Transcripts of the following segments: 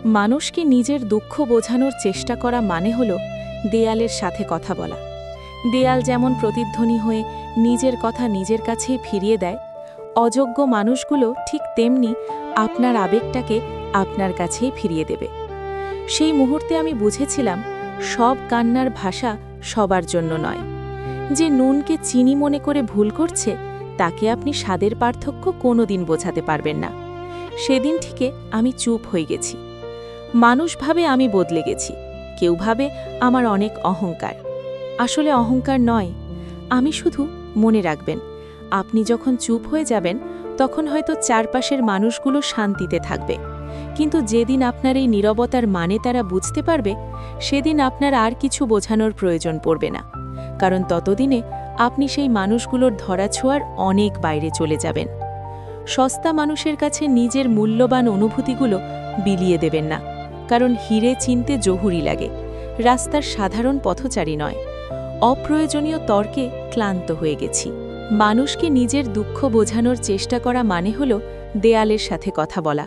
মানুষকে নিজের দুঃখ বোঝানোর চেষ্টা করা মানে হল দেয়ালের সাথে কথা বলা। দেয়াল যেমন প্রতিধ্বনি হয়ে নিজের কথা নিজের কাছেই ফিরিয়ে দেয়, অযোগ্য মানুষগুলো ঠিক তেমনি আপনার আবেগটাকে আপনার কাছেই ফিরিয়ে দেবে। সেই মুহূর্তে আমি বুঝেছিলাম, সব কান্নার ভাষা সবার জন্য নয়। যে নুনকে চিনি মনে করে ভুল করছে, তাকে আপনি স্বাদের পার্থক্য কোনোদিন বোঝাতে পারবেন না। সেদিন থেকে আমি চুপ হয়ে গেছি। মানুষ ভাবে আমি বদলে গেছি, কেউ ভাবে আমার অনেক অহংকার। আসলে অহংকার নয়, আমি শুধু মনে রাখবেন, আপনি যখন চুপ হয়ে যাবেন তখন হয়তো চারপাশের মানুষগুলো শান্তিতে থাকবে, কিন্তু যেদিন আপনার এই নীরবতার মানে তারা বুঝতে পারবে, সেদিন আপনার আর কিছু বোঝানোর প্রয়োজন পড়বে না। কারণ ততদিনে আপনি সেই মানুষগুলোর ধরাছোঁয়ার অনেক বাইরে চলে যাবেন। সস্তা মানুষের কাছে নিজের মূল্যবান অনুভূতিগুলো বিলিয়ে দেবেন না, কারণ হিরে চিনতে জহুরি লাগে, রাস্তার সাধারণ পথচারী নয়। অপ্রয়োজনীয় তর্কে ক্লান্ত হয়ে গেছি। মানুষকে নিজের দুঃখ বোঝানোর চেষ্টা করা মানে হল দেয়ালের সাথে কথা বলা।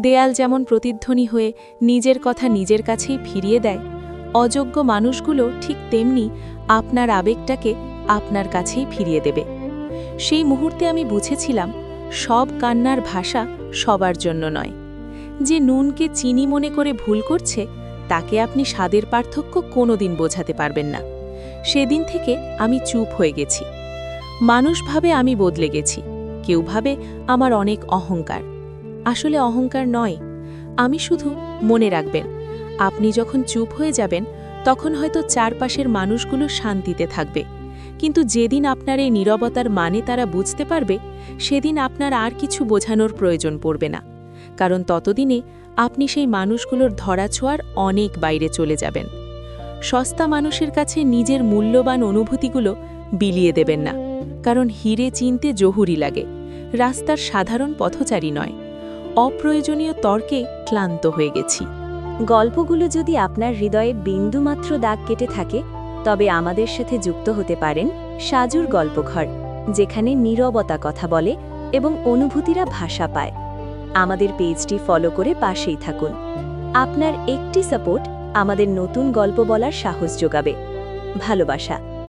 দেয়াল যেমন প্রতিধ্বনি হয়ে নিজের কথা নিজের কাছেই ফিরিয়ে দেয়, অযোগ্য মানুষগুলো ঠিক তেমনি আপনার আবেগটাকে আপনার কাছেই ফিরিয়ে দেবে। সেই মুহূর্তে আমি বুঝেছিলাম, সব কান্নার ভাষা সবার জন্য নয়। যে নুনকে চিনি মনে করে ভুল করছে, তাকে আপনি স্বাদের পার্থক্য কোনোদিন বোঝাতে পারবেন না। সেদিন থেকে আমি চুপ হয়ে গেছি। মানুষ ভাবে আমি বদলে গেছি, কেউ ভাবে আমার অনেক অহংকার। আসলে অহংকার নয়, আমি শুধু মনে রাখবেন, আপনি যখন চুপ হয়ে যাবেন তখন হয়তো চারপাশের মানুষগুলো শান্তিতে থাকবে, কিন্তু যেদিন আপনার এই নীরবতার মানে তারা বুঝতে পারবে, সেদিন আপনার আর কিছু বোঝানোর প্রয়োজন পড়বে না। কারণ ততদিনে আপনি সেই মানুষগুলোর ধরাছোঁয়ার অনেক বাইরে চলে যাবেন। সস্তা মানুষের কাছে নিজের মূল্যবান অনুভূতিগুলো বিলিয়ে দেবেন না, কারণ হিরে চিনতে জহুরি লাগে, রাস্তার সাধারণ পথচারী নয়। অপ্রয়োজনীয় তর্কে ক্লান্ত হয়ে গেছি। গল্পগুলো যদি আপনার হৃদয়ে বিন্দুমাত্র দাগ কেটে থাকে, তবে আমাদের সাথে যুক্ত হতে পারেন সাজুর গল্পঘর, যেখানে নীরবতা কথা বলে এবং অনুভূতিরা ভাষা পায়। আমাদের পেজটি ফলো করে পাশেই থাকুন। আপনার একটি সাপোর্ট আমাদের নতুন গল্প বলার সাহস যোগাবে। ভালোবাসা।